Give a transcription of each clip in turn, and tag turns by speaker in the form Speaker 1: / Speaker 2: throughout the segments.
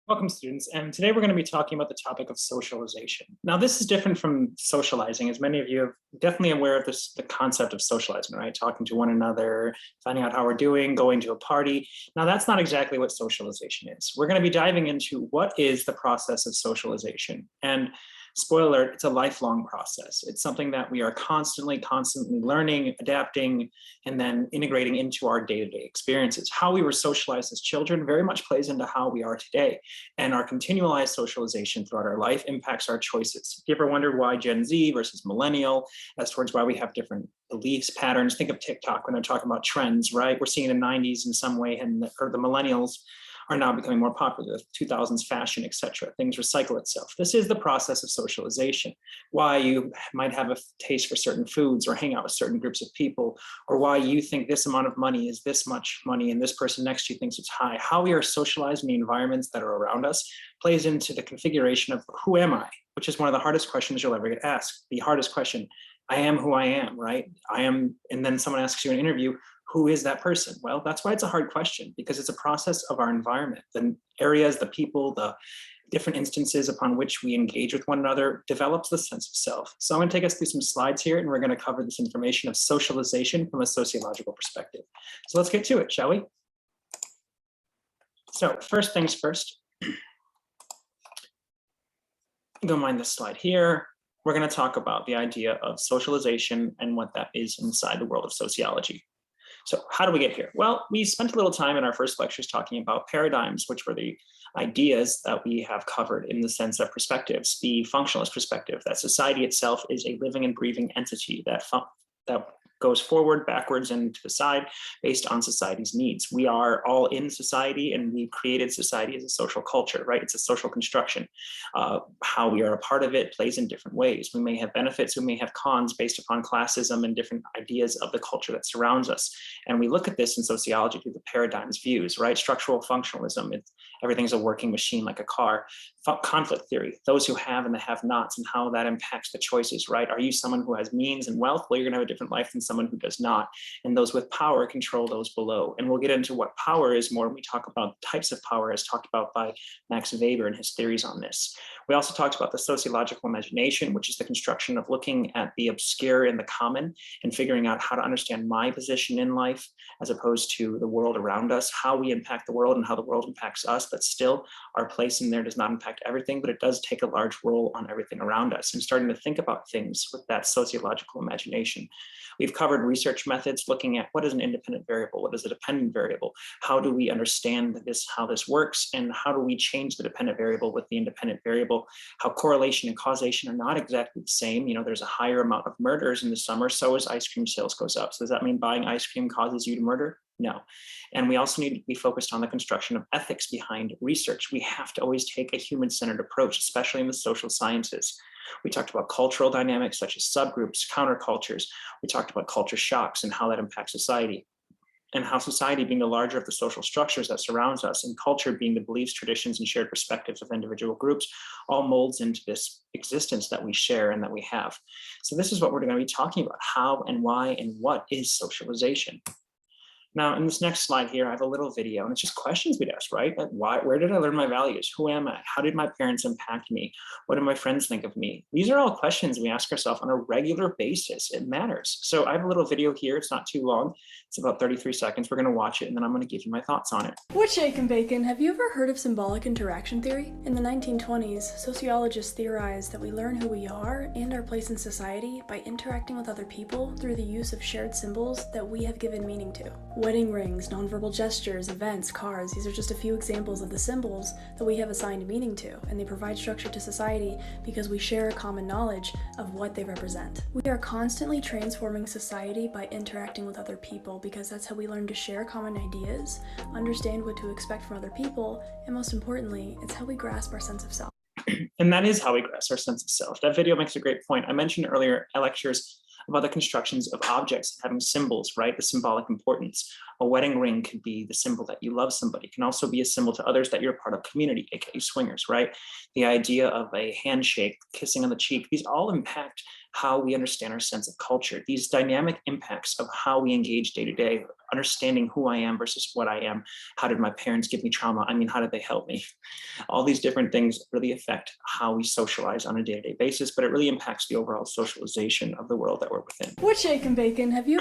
Speaker 1: Welcome, students. And today we're going to be talking about the topic of socialization. Now, this is different from socializing, as many of you are definitely aware of this, the concept of socializing, right? Talking to one another, finding out how we're doing, going to a party. Now, that's not exactly what socialization is. We're going to be diving into what is the process of socialization. And spoiler alert, it's a lifelong process. It's something that we are constantly learning, adapting, and then integrating into our day-to-day experiences. How we were socialized as children very much plays into how we are today. And our continualized socialization throughout our life impacts our choices. If you ever wondered why Gen Z versus millennial, as towards why we have different beliefs, patterns, think of TikTok when they're talking about trends, right? We're seeing the 90s in some way, and the millennials are now becoming more popular, 2000s fashion, etc. Things recycle itself. This is the process of socialization. Why you might have a taste for certain foods or hang out with certain groups of people, or why you think this amount of money is this much money and this person next to you thinks it's high. How we are socialized in the environments that are around us plays into the configuration of who am I, which is one of the hardest questions you'll ever get asked. The hardest question, I am who I am, right? I am, and then someone asks you in an interview, who is that person? Well, that's why it's a hard question, because it's a process of our environment. The areas, the people, the different instances upon which we engage with one another develops the sense of self. So I'm going to take us through some slides here, and we're going to cover this information of socialization from a sociological perspective. So let's get to it, shall we? So first things first, don't mind this slide here. We're going to talk about the idea of socialization and what that is inside the world of sociology. So how do we get here? Well, we spent a little time in our first lectures talking about paradigms, which were the ideas that we have covered in the sense of perspectives. The functionalist perspective, that society itself is a living and breathing entity that goes forward, backwards, and to the side based on society's needs. We are all in society, and we created society as a social culture, right? It's a social construction. How we are a part of it plays in different ways. We may have benefits, we may have cons based upon classism and different ideas of the culture that surrounds us. And we look at this in sociology through the paradigms views, right? Structural functionalism, everything's a working machine like a car. Conflict theory, those who have and the have-nots, and how that impacts the choices, right? Are you someone who has means and wealth? Well, you're gonna have a different life than someone who does not. And those with power control those below. And we'll get into what power is more when we talk about types of power as talked about by Max Weber and his theories on this. We also talked about the sociological imagination, which is the construction of looking at the obscure and the common and figuring out how to understand my position in life as opposed to the world around us, how we impact the world and how the world impacts us, but still our place in there does not impact everything, but it does take a large role on everything around us, and starting to think about things with that sociological imagination. We've covered research methods looking at what is an independent variable, what is a dependent variable, how do we understand this, how this works, and how do we change the dependent variable with the independent variable, how correlation and causation are not exactly the same. You know, there's a higher amount of murders in the summer, so as ice cream sales goes up. So does that mean buying ice cream causes you to murder? No. And we also need to be focused on the construction of ethics behind research. We have to always take a human-centered approach, especially in the social sciences. We talked about cultural dynamics such as subgroups, countercultures. We talked about culture shocks and how that impacts society, and how society being the larger of the social structures that surrounds us, and culture being the beliefs, traditions, and shared perspectives of individual groups, all molds into this existence that we share and that we have. So this is what we're going to be talking about: how and why and what is socialization. Now, in this next slide here, I have a little video, and it's just questions we'd ask, right? Like, why, where did I learn my values? Who am I? How did my parents impact me? What do my friends think of me? These are all questions we ask ourselves on a regular basis. It matters. So I have a little video here. It's not too long. It's about 33 seconds. We're going to watch it, and then I'm going to give you my thoughts on it.
Speaker 2: What's shaking bacon? Have you ever heard of symbolic interaction theory? In the 1920s, sociologists theorized that we learn who we are and our place in society by interacting with other people through the use of shared symbols that we have given meaning to. Wedding rings, nonverbal gestures, events, cars, these are just a few examples of the symbols that we have assigned meaning to, and they provide structure to society because we share a common knowledge of what they represent. We are constantly transforming society by interacting with other people because that's how we learn to share common ideas, understand what to expect from other people, and most importantly, it's how we grasp our sense of self.
Speaker 1: And that is how we grasp our sense of self. That video makes a great point. I mentioned earlier in lectures about the constructions of objects having symbols, right? The symbolic importance. A wedding ring could be the symbol that you love somebody. It can also be a symbol to others that you're part of community, aka swingers, right? The idea of a handshake, kissing on the cheek, these all impact how we understand our sense of culture, these dynamic impacts of how we engage day to day, understanding who I am versus what I am. How did my parents give me trauma? I mean, how did they help me? All these different things really affect how we socialize on a day-to-day basis, but it really impacts the overall socialization of the world that we're within.
Speaker 2: What shake and bacon have you?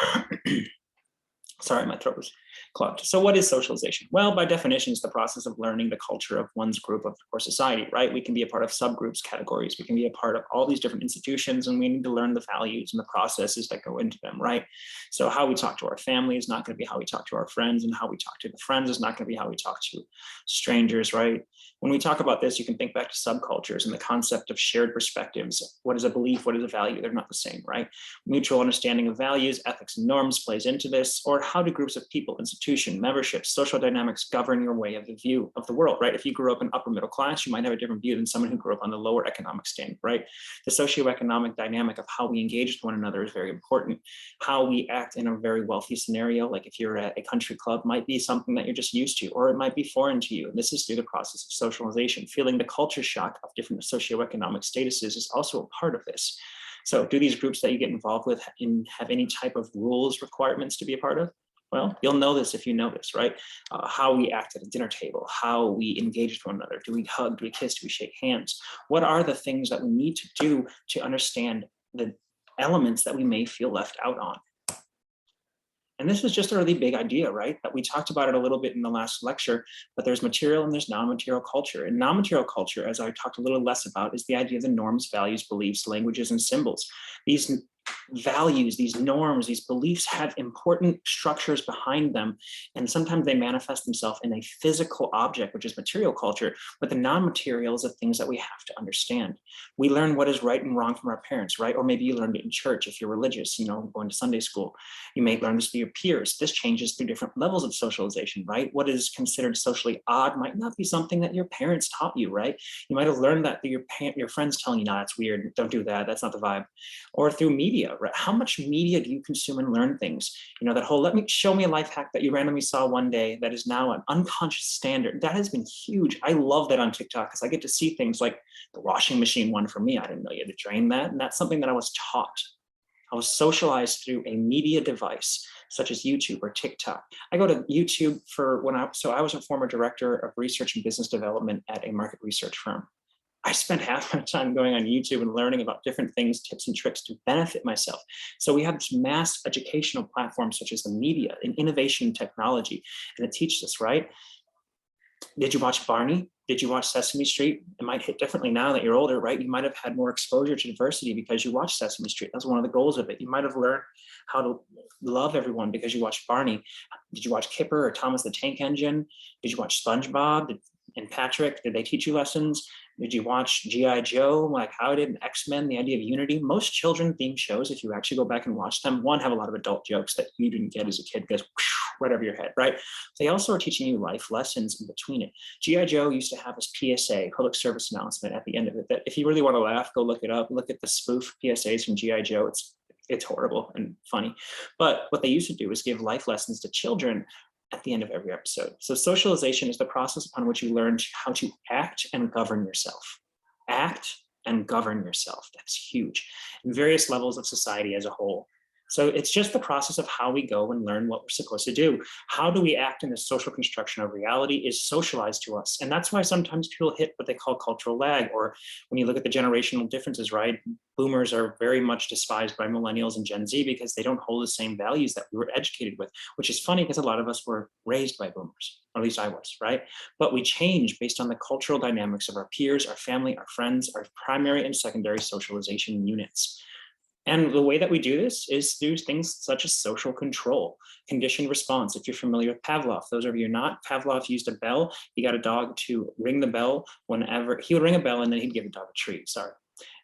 Speaker 1: Sorry, my throat was clogged. So what is socialization? Well, by definition, it's the process of learning the culture of one's group or society, right? We can be a part of subgroups, categories. We can be a part of all these different institutions, and we need to learn the values and the processes that go into them, right? So how we talk to our family is not going to be how we talk to our friends, and how we talk to the friends is not going to be how we talk to strangers, right? When we talk about this, you can think back to subcultures and the concept of shared perspectives. What is a belief? What is a value? They're not the same, right? Mutual understanding of values, ethics, and norms plays into this. Or how do groups of people, institution, membership, social dynamics govern your way of the view of the world, right? If you grew up in upper middle class, you might have a different view than someone who grew up on the lower economic standing, right? The socioeconomic dynamic of how we engage with one another is very important. How we act in a very wealthy scenario, like if you're at a country club, might be something that you're just used to, or it might be foreign to you. And this is through the process of socialization. Feeling the culture shock of different socioeconomic statuses is also a part of this. So do these groups that you get involved with have any type of rules, requirements to be a part of? Well, you'll know this if you know this, right? How we act at a dinner table, how we engage with one another. Do we hug? Do we kiss? Do we shake hands? What are the things that we need to do to understand the elements that we may feel left out on? And this is just a really big idea, right? That we talked about it a little bit in the last lecture, but there's material and there's non-material culture. And non-material culture, as I talked a little less about, is the idea of the norms, values, beliefs, languages, and symbols. These values, these norms, these beliefs have important structures behind them. And sometimes they manifest themselves in a physical object, which is material culture, but the non-material is the things that we have to understand. We learn what is right and wrong from our parents, right? Or maybe you learned it in church if you're religious, going to Sunday school. You may learn this through your peers. This changes through different levels of socialization, right? What is considered socially odd might not be something that your parents taught you, right? You might have learned that through your friends telling you, nah, it's weird, don't do that, that's not the vibe. Or through media, right? How much media do you consume and learn things? That whole, show me a life hack that you randomly saw one day that is now an unconscious standard. That has been huge. I love that on TikTok because I get to see things like the washing machine one for me. I didn't know you had to drain that. And that's something that I was taught. I was socialized through a media device such as YouTube or TikTok. I go to YouTube I was a former director of research and business development at a market research firm. I spent half my time going on YouTube and learning about different things, tips and tricks to benefit myself. So we have this mass educational platform such as the media and innovation and technology, and it teaches us, right? Did you watch Barney? Did you watch Sesame Street? It might hit differently now that you're older, right? You might have had more exposure to diversity because you watched Sesame Street. That's one of the goals of it. You might have learned how to love everyone because you watched Barney. Did you watch Kipper or Thomas the Tank Engine? Did you watch SpongeBob and Patrick? Did they teach you lessons? Did you watch G.I. Joe, like how did X-Men, the idea of unity? Most children-themed shows, if you actually go back and watch them, one, have a lot of adult jokes that you didn't get as a kid because right over your head, right? They also are teaching you life lessons in between it. G.I. Joe used to have this PSA, public service announcement at the end of it, that if you really want to laugh, go look it up, look at the spoof PSAs from G.I. Joe. It's horrible and funny. But what they used to do is give life lessons to children at the end of every episode. So socialization is the process upon which you learn how to act and govern yourself. Act and govern yourself. That's huge. In various levels of society as a whole. So it's just the process of how we go and learn what we're supposed to do. How do we act in the social construction of reality is socialized to us. And that's why sometimes people hit what they call cultural lag, or when you look at the generational differences, right? Boomers are very much despised by millennials and Gen Z because they don't hold the same values that we were educated with, which is funny because a lot of us were raised by boomers, or at least I was, right? But we change based on the cultural dynamics of our peers, our family, our friends, our primary and secondary socialization units. And the way that we do this is through things such as social control, conditioned response. If you're familiar with Pavlov, those of you not, Pavlov used a bell. He got a dog to ring the bell whenever he would ring a bell, and then he'd give a dog a treat.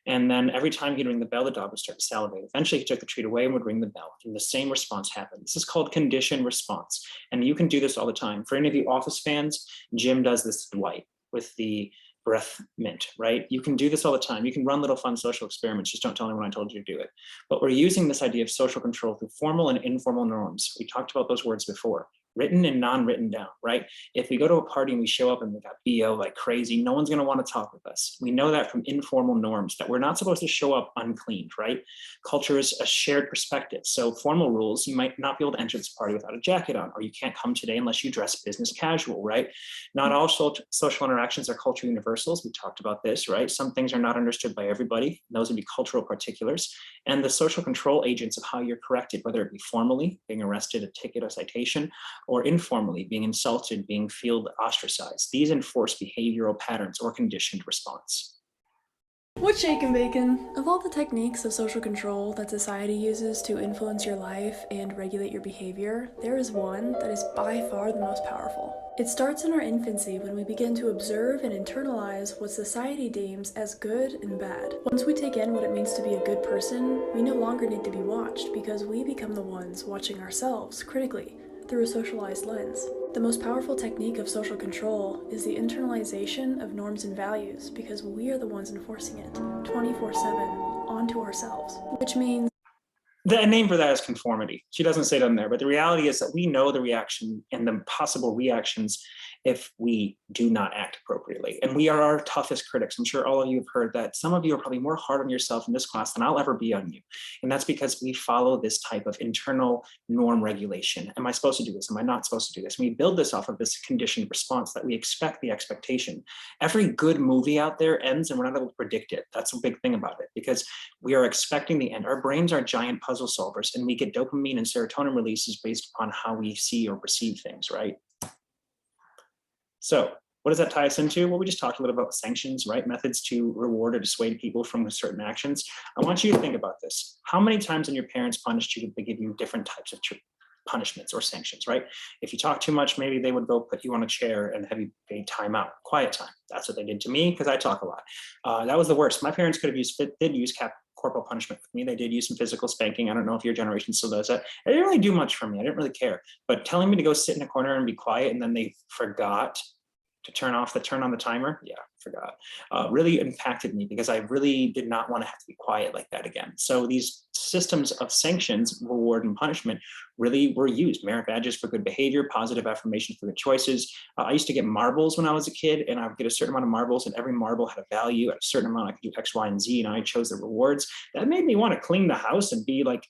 Speaker 1: And then every time he'd ring the bell, the dog would start to salivate. Eventually, he took the treat away and would ring the bell, and the same response happened. This is called conditioned response, and you can do this all the time. For any of you Office fans, Jim does this to Dwight with the breath mint, right? You can do this all the time. You can run little fun social experiments. Just don't tell anyone I told you to do it. But we're using this idea of social control through formal and informal norms. We talked about those words before. written and non-written down, right? If we go to a party and we show up and we got BO like crazy, no one's gonna want to talk with us. We know that from informal norms that we're not supposed to show up uncleaned, right? Culture is a shared perspective. So formal rules, you might not be able to enter this party without a jacket on, or you can't come today unless you dress business casual, right? Not all social interactions are cultural universals. We talked about this, right? Some things are not understood by everybody. Those would be cultural particulars. And the social control agents of how you're corrected, whether it be formally, being arrested, a ticket, a citation, or informally, being insulted, being feel ostracized. These enforce behavioral patterns or conditioned response.
Speaker 2: What's shaking, bacon? Of all the techniques of social control that society uses to influence your life and regulate your behavior, there is one that is by far the most powerful. It starts in our infancy when we begin to observe and internalize what society deems as good and bad. Once we take in what it means to be a good person, we no longer need to be watched because we become the ones watching ourselves critically through a socialized lens. The most powerful technique of social control is the internalization of norms and values because we are the ones enforcing it 24/7 onto ourselves, which means
Speaker 1: the name for that is conformity. She doesn't say it on there, but the reality is that we know the reaction and the possible reactions if we do not act appropriately. And we are our toughest critics. I'm sure all of you have heard that. Some of you are probably more hard on yourself in this class than I'll ever be on you. And that's because we follow this type of internal norm regulation. Am I supposed to do this? Am I not supposed to do this? And we build this off of this conditioned response that we expect the expectation. Every good movie out there ends and we're not able to predict it. That's a big thing about it because we are expecting the end. Our brains are giant puzzle solvers and we get dopamine and serotonin releases based upon how we see or perceive things, right? So what does that tie us into? Well, we just talked a little about sanctions, right? Methods to reward or dissuade people from certain actions. I want you to think about this. How many times when your parents punished you, they give you different types of punishments or sanctions, right? If you talk too much, maybe they would go put you on a chair and have you pay time out, quiet time. That's what they did to me because I talk a lot. That was the worst. My parents did use corporal punishment with me. They did use some physical spanking. I don't know if your generation still does that. It didn't really do much for me. I didn't really care. But telling me to go sit in a corner and be quiet and then they forgot to turn on the timer, yeah, forgot, really impacted me because I really did not want to have to be quiet like that again. So these systems of sanctions, reward and punishment, really were used. Merit badges for good behavior, positive affirmations for good choices. I used to get marbles when I was a kid and I would get a certain amount of marbles and every marble had a value. At a certain amount, I could do X, Y, and Z and I chose the rewards. That made me want to clean the house and be like,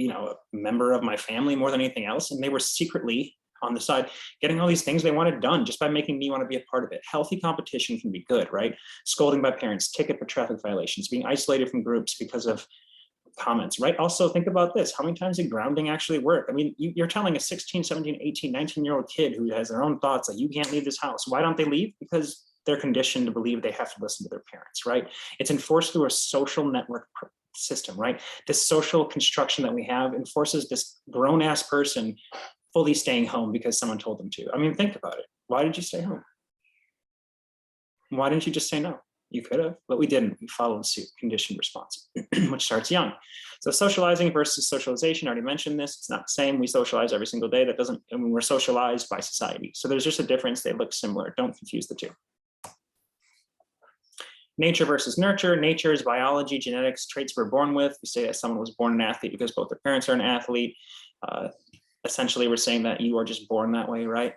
Speaker 1: a member of my family more than anything else. And they were secretly on the side, getting all these things they wanted done just by making me want to be a part of it. Healthy competition can be good, right? Scolding by parents, ticket for traffic violations, being isolated from groups because of comments, right? Also think about this. How many times did grounding actually work? I mean, you're telling a 16, 17, 18, 19-year-old kid who has their own thoughts that you can't leave this house. Why don't they leave? Because they're conditioned to believe they have to listen to their parents, right? It's enforced through a social network system, right? This social construction that we have enforces this grown-ass person fully staying home because someone told them to. I mean, think about it. Why did you stay home? Why didn't you just say no? You could have, but we didn't. We followed suit, conditioned response, which starts young. So socializing versus socialization, I already mentioned this. It's not the same. We socialize every single day. That doesn't, I mean, we're socialized by society. So there's just a difference. They look similar. Don't confuse the two. Nature versus nurture. Nature is biology, genetics, traits we're born with. We say that someone was born an athlete because both their parents are an athlete. Essentially, we're saying that you are just born that way, right?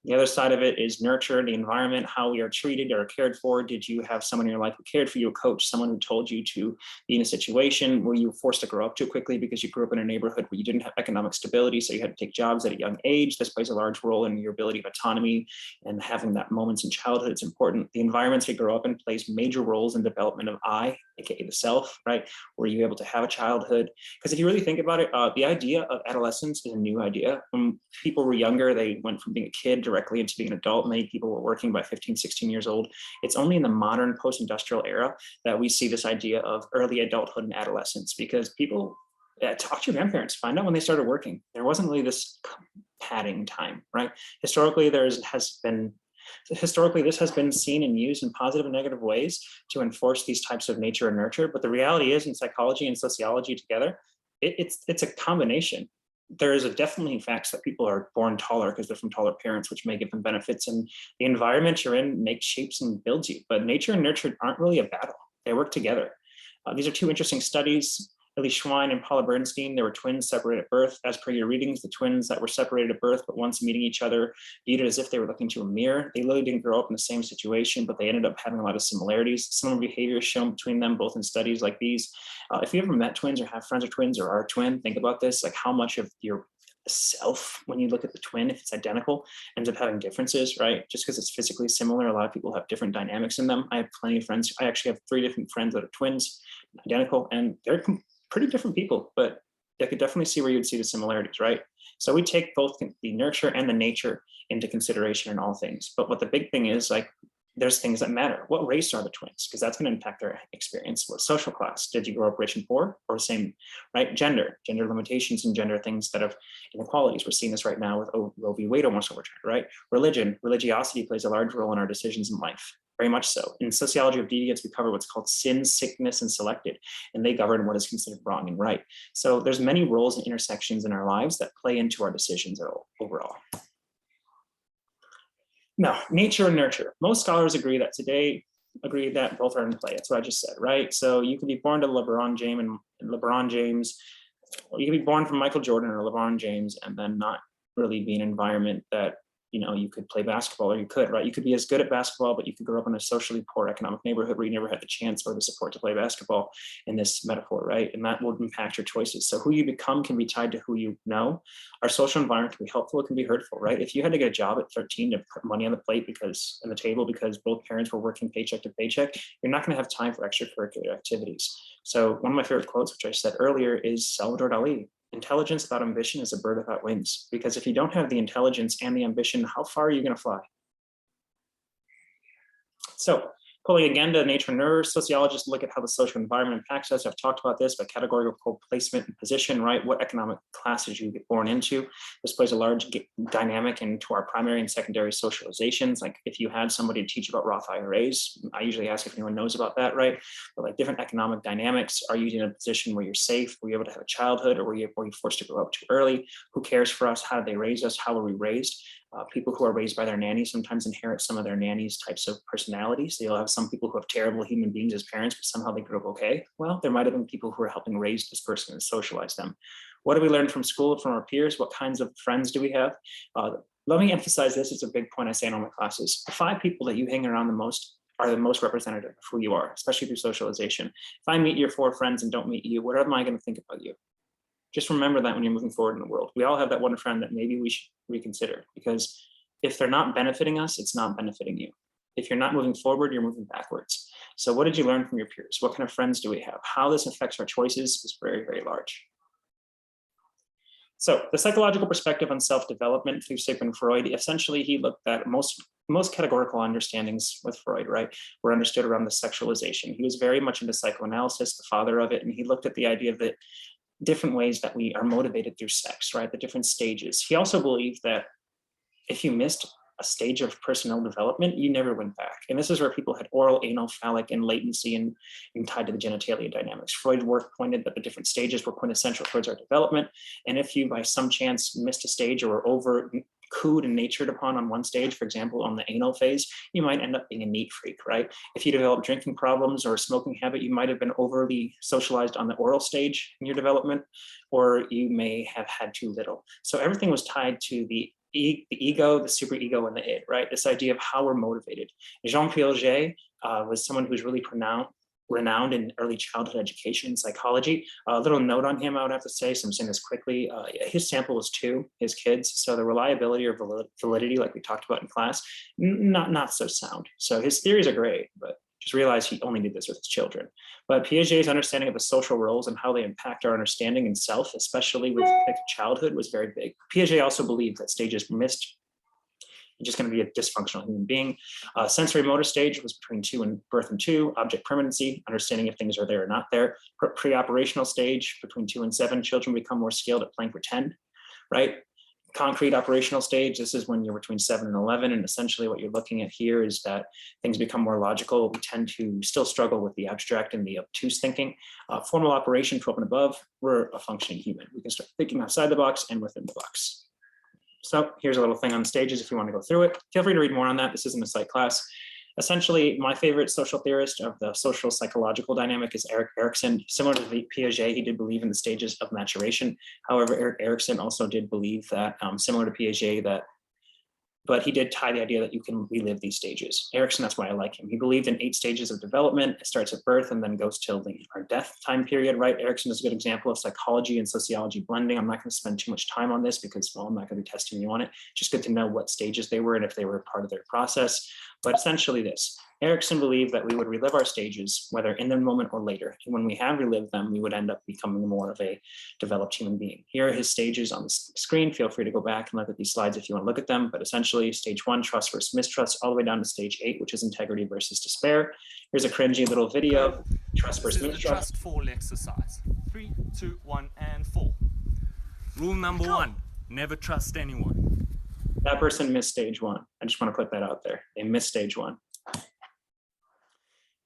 Speaker 1: The other side of it is nurture, the environment, how we are treated or cared for. Did you have someone in your life who cared for you, a coach, someone who told you to be in a situation where you were forced to grow up too quickly because you grew up in a neighborhood where you didn't have economic stability, so you had to take jobs at a young age? This plays a large role in your ability of autonomy and having that moments in childhood. It's important. The environments we grow up in plays major roles in development of I, aka the self, right? Were you able to have a childhood? Because if you really think about it, the idea of adolescence is a new idea. When people were younger, they went from being a kid directly into being an adult. Many people were working by 15, 16 years old. It's only in the modern post-industrial era that we see this idea of early adulthood and adolescence, because people talk to your grandparents, find out when they started working. There wasn't really this padding time, right? Historically, this has been seen and used in positive and negative ways to enforce these types of nature and nurture. But the reality is, in psychology and sociology together, it's a combination. There is definitely facts that people are born taller because they're from taller parents, which may give them benefits, and the environment you're in makes shapes and builds you. But nature and nurture aren't really a battle. They work together. These are two interesting studies. Ellie Schwein and Paula Bernstein, they were twins separated at birth. As per your readings, the twins that were separated at birth, but once meeting each other, viewed it as if they were looking into a mirror. They literally didn't grow up in the same situation, but they ended up having a lot of similarities. Similar behaviors shown between them, both in studies like these. If you ever met twins or have friends of twins or are a twin, think about this, like how much of your self, when you look at the twin, if it's identical, ends up having differences, right? Just because it's physically similar, a lot of people have different dynamics in them. I have plenty of friends. I actually have 3 different friends that are twins, identical, and they're pretty different people, but I could definitely see where you'd see the similarities, right? So we take both the nurture and the nature into consideration in all things. But what the big thing is, like, there's things that matter. What race are the twins? Because that's going to impact their experience. What social class? Did you grow up rich and poor or same, right? Gender limitations and gender things that have inequalities. We're seeing this right now with Roe v. Wade almost overturned, right? Religiosity plays a large role in our decisions in life. Very much so. In Sociology of Deviance, we cover what's called sin, sickness, and selected, and they govern what is considered wrong and right. So there's many roles and intersections in our lives that play into our decisions overall. Now, nature and nurture. Most scholars agree that both are in play. That's what I just said, right? So you could be born to LeBron James, or you could be born from Michael Jordan or LeBron James and then not really be in an environment that, you know, you could play basketball, or you could, right? You could be as good at basketball, but you could grow up in a socially poor economic neighborhood where you never had the chance or the support to play basketball in this metaphor, right? And that will impact your choices. So who you become can be tied to who you know. Our social environment can be helpful, it can be hurtful, right? If you had to get a job at 13 to put money on the plate on the table because both parents were working paycheck to paycheck, you're not gonna have time for extracurricular activities. So one of my favorite quotes, which I said earlier, is Salvador Dali. Intelligence without ambition is a bird without wings. Because if you don't have the intelligence and the ambition, how far are you going to fly? So pulling again to nature and nurture, sociologists look at how the social environment impacts us. I've talked about this by categorical placement and position, right? What economic classes you get born into. This plays a large dynamic into our primary and secondary socializations. Like if you had somebody to teach about Roth IRAs, I usually ask if anyone knows about that, right? But like different economic dynamics, are you in a position where you're safe? Were you able to have a childhood, or were you forced to grow up too early? Who cares for us? How did they raise us? How were we raised? People who are raised by their nannies sometimes inherit some of their nannies' types of personalities. So you'll have some people who have terrible human beings as parents, but somehow they grew up okay. Well, there might have been people who are helping raise this person and socialize them. What do we learn from school, from our peers? What kinds of friends do we have? Let me emphasize this. It's a big point I say in all my classes. The 5 people that you hang around the most are the most representative of who you are, especially through socialization. If I meet your 4 friends and don't meet you, what am I going to think about you? Just remember that when you're moving forward in the world. We all have that one friend that maybe we should reconsider, because if they're not benefiting us, it's not benefiting you. If you're not moving forward, you're moving backwards. So what did you learn from your peers? What kind of friends do we have? How this affects our choices is very, very large. So the psychological perspective on self-development through Sigmund Freud, essentially he looked at most categorical understandings with Freud, right, were understood around the sexualization. He was very much into psychoanalysis, the father of it, and he looked at the idea that different ways that we are motivated through sex, right? The different stages. He also believed that if you missed a stage of personnel development, you never went back. And this is where people had oral, anal, phallic, and latency and tied to the genitalia dynamics. Freud's work pointed that the different stages were quintessential towards our development. And if you by some chance missed a stage or were over cooed and natured upon on one stage, for example, on the anal phase, you might end up being a neat freak, right? If you develop drinking problems or a smoking habit, you might have been overly socialized on the oral stage in your development, or you may have had too little. So everything was tied to the ego, the superego, and the id, right? This idea of how we're motivated. Jean Piaget was someone who's really renowned in early childhood education and psychology. A little note on him, I would have to say, so I'm saying this quickly. His sample was 2, his kids. So the reliability or validity, like we talked about in class, not so sound. So his theories are great, but just realize he only did this with his children. But Piaget's understanding of the social roles and how they impact our understanding in self, especially with childhood, was very big. Piaget also believed that stages missed, you're just going to be a dysfunctional human being. Sensory motor stage was between birth and 2. Object permanency, understanding if things are there or not there. Pre-operational stage, between 2 and 7, children become more skilled at playing pretend, right? Concrete operational stage, this is when you're between 7 and 11, and essentially what you're looking at here is that things become more logical. We tend to still struggle with the abstract and the obtuse thinking. Formal operation, 12 and above, we're a functioning human. We can start thinking outside the box and within the box. So here's a little thing on stages if you want to go through it. Feel free to read more on that. This isn't a psych class. Essentially, my favorite social theorist of the social psychological dynamic is Erik Erikson. Similar to Piaget, he did believe in the stages of maturation. However, Erik Erikson also did believe that, similar to Piaget, but he did tie the idea that you can relive these stages. Erikson, that's why I like him. He believed in 8 stages of development. It starts at birth and then goes till our death time period, right? Erikson is a good example of psychology and sociology blending. I'm not going to spend too much time on this because, well, I'm not going to be testing you on it. Just good to know what stages they were and if they were part of their process. But essentially this, Erikson believed that we would relive our stages, whether in the moment or later. And when we have relived them, we would end up becoming more of a developed human being. Here are his stages on the screen. Feel free to go back and look at these slides if you want to look at them. But essentially, stage 1, trust versus mistrust, all the way down to stage 8, which is integrity versus despair. Here's a cringy little video, trust versus mistrust.
Speaker 3: Trust fall exercise. 3, 2, 1, and 4. Rule number 1, never trust anyone.
Speaker 1: That person missed stage 1. I just want to put that out there. They missed stage 1.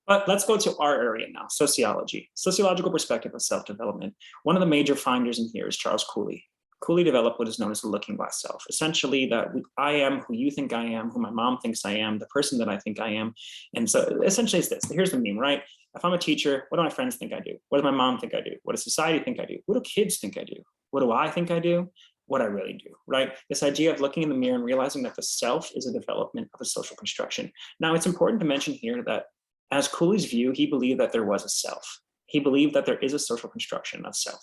Speaker 1: But let's go to our area now, sociology. Sociological perspective of self-development. One of the major finders in here is Charles Cooley. Cooley developed what is known as the looking glass self. Essentially that I am who you think I am, who my mom thinks I am, the person that I think I am. And so essentially it's this. Here's the meme, right? If I'm a teacher, what do my friends think I do? What does my mom think I do? What does society think I do? What do kids think I do? What do I think I do? What I really do, right? This idea of looking in the mirror and realizing that the self is a development of a social construction. Now, it's important to mention here that as Cooley's view, he believed that there was a self. He believed that there is a social construction of self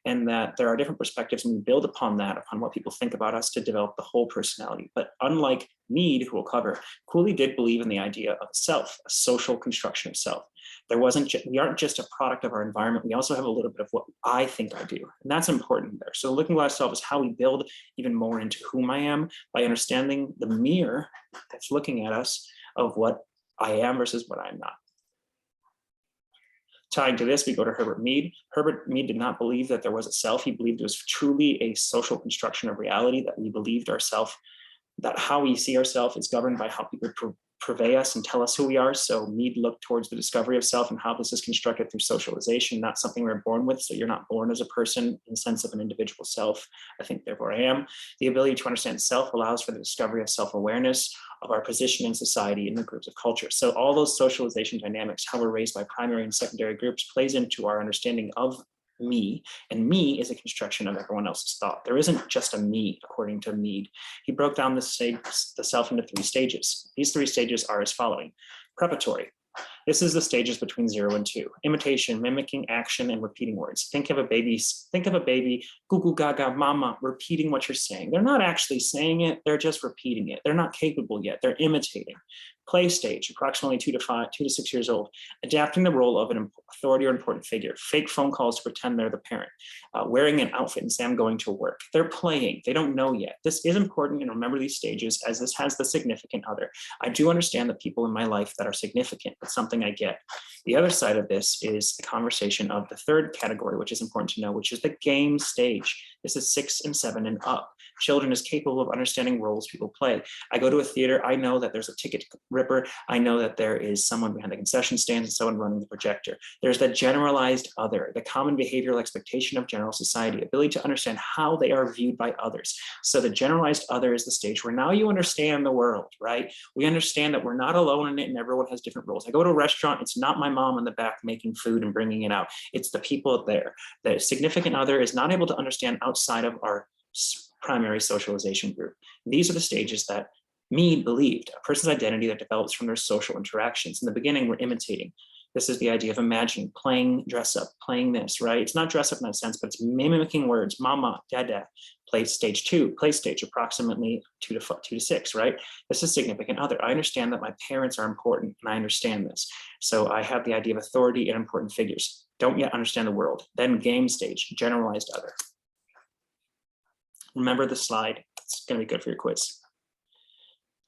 Speaker 1: and that there are different perspectives and we build upon that, upon what people think about us to develop the whole personality. But unlike Mead, who we'll cover, Cooley did believe in the idea of self, a social construction of self. We aren't just a product of our environment. We also have a little bit of what I think I do. And that's important there. So looking glass self is how we build even more into whom I am by understanding the mirror that's looking at us of what I am versus what I'm not. Tying to this, we go to Herbert Mead. Herbert Mead did not believe that there was a self. He believed it was truly a social construction of reality, that we believed ourselves, that how we see ourselves is governed by how people purvey us and tell us who we are. So Mead looked towards the discovery of self and how this is constructed through socialization, not something we're born with. So you're not born as a person in the sense of an individual self. I think, therefore I am. The ability to understand self allows for the discovery of self-awareness, of our position in society and the groups of culture. So all those socialization dynamics, how we're raised by primary and secondary groups, plays into our understanding of me, and me is a construction of everyone else's thought. There isn't just a me, according to Mead. He broke down the self into 3 stages. These 3 stages are as following. Preparatory. This is the stages between 0 and 2. Imitation, mimicking, action, and repeating words. Think of a baby, goo goo gaga, mama, repeating what you're saying. They're not actually saying it, they're just repeating it. They're not capable yet, they're imitating. Play stage, approximately 2 to 6 years old, adapting the role of an authority or important figure, fake phone calls to pretend they're the parent, wearing an outfit and say I'm going to work. They're playing, they don't know yet. This is important, and remember these stages as this has the significant other. I do understand the people in my life that are significant, but something I get. The other side of this is the conversation of the 3rd category, which is important to know, which is the game stage. This is 6 and 7 and up. Children is capable of understanding roles people play. I go to a theater, I know that there's a ticket ripper. I know that there is someone behind the concession stands and someone running the projector. There's the generalized other, the common behavioral expectation of general society, ability to understand how they are viewed by others. So the generalized other is the stage where now you understand the world, right? We understand that we're not alone in it and everyone has different roles. I go to a restaurant, it's not my mom in the back making food and bringing it out. It's the people there. The significant other is not able to understand outside of our primary socialization group. These are the stages that Mead believed, a person's identity that develops from their social interactions. In the beginning, we're imitating. This is the idea of imagining, playing dress up, playing this, right? It's not dress up in that sense, but it's mimicking words, mama, dada. Play stage 2, play stage, approximately 2 to 6, right? This is significant other. I understand that my parents are important, and I understand this. So I have the idea of authority and important figures. Don't yet understand the world. Then game stage, generalized other. Remember the slide. It's going to be good for your quiz.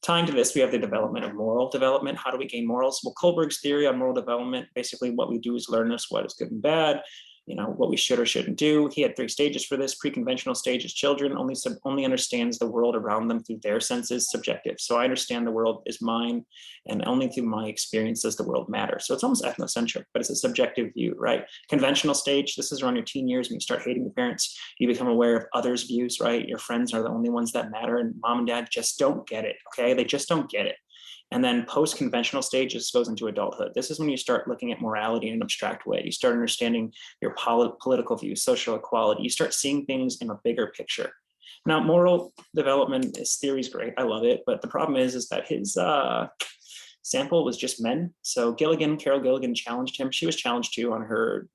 Speaker 1: Tying to this, we have the development of moral development. How do we gain morals? Well, Kohlberg's theory on moral development, basically what we do is learn us what is good and bad, what we should or shouldn't do. He had 3 stages for this. Pre-conventional stage is children only understands the world around them through their senses, subjective. So I understand the world is mine, and only through my experience does the world matter. So it's almost ethnocentric, but it's a subjective view, right? Conventional stage, this is around your teen years when you start hating your parents. You become aware of others' views, right? Your friends are the only ones that matter, and mom and dad just don't get it, okay? They just don't get it. And then post-conventional stages goes into adulthood. This is when you start looking at morality in an abstract way. You start understanding your political views, social equality. You start seeing things in a bigger picture. Now, moral development, this theory is great. I love it. But the problem is that his sample was just men. So Carol Gilligan challenged him. She was challenged too on her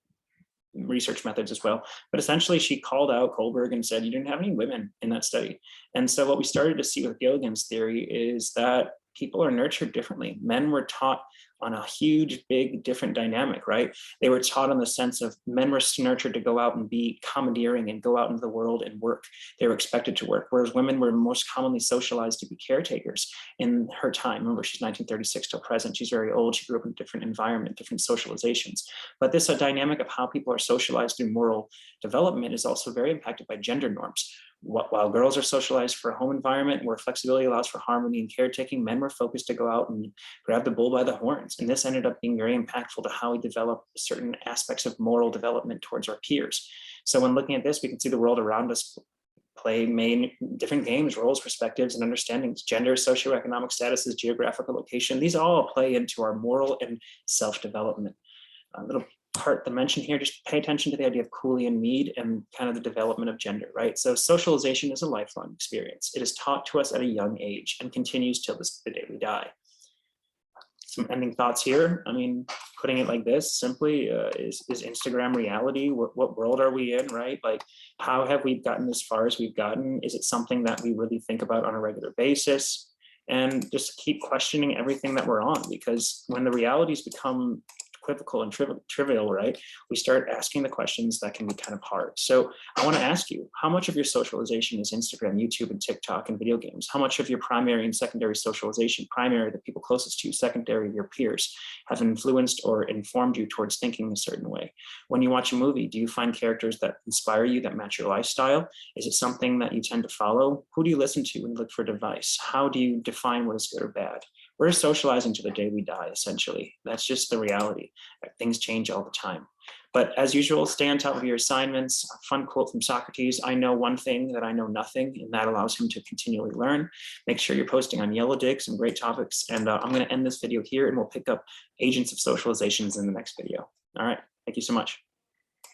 Speaker 1: research methods as well. But essentially she called out Kohlberg and said, you didn't have any women in that study. And so what we started to see with Gilligan's theory is that people are nurtured differently. Men were taught on a huge, big, different dynamic, right? They were taught in the sense of men were nurtured to go out and be commandeering and go out into the world and work. They were expected to work, whereas women were most commonly socialized to be caretakers in her time. Remember, she's 1936 till present. She's very old. She grew up in a different environment, different socializations. But this dynamic of how people are socialized through moral development is also very impacted by gender norms. While girls are socialized for a home environment where flexibility allows for harmony and caretaking, men were focused to go out and grab the bull by the horns. And this ended up being very impactful to how we develop certain aspects of moral development towards our peers. So when looking at this, we can see the world around us play different games, roles, perspectives, and understandings, gender, socioeconomic statuses, geographical location. These all play into our moral and self-development. A little part to mention here, just pay attention to the idea of Cooley and Mead and kind of the development of gender, right? So socialization is a lifelong experience. It is taught to us at a young age and continues till the day we die. Some ending thoughts here. I mean, putting it like this simply, is Instagram reality? What world are we in, right? Like, how have we gotten as far as we've gotten? Is it something that we really think about on a regular basis? And just keep questioning everything that we're on, because when the realities become equivocal and trivial, right, we start asking the questions that can be kind of hard. So I want to ask you, how much of your socialization is Instagram, YouTube, and TikTok and video games? How much of your primary and secondary socialization, primary the people closest to you, secondary your peers, have influenced or informed you towards thinking a certain way? When you watch a movie, do you find characters that inspire you, that match your lifestyle? Is it something that you tend to follow? Who do you listen to and look for advice? How do you define what is good or bad? We're socializing to the day we die, essentially. That's just the reality. Things change all the time. But as usual, stay on top of your assignments. A fun quote from Socrates: I know one thing, that I know nothing, and that allows him to continually learn. Make sure you're posting on Yellow Dig, some great topics. And I'm going to end this video here, and we'll pick up agents of socializations in the next video. All right, thank you so much.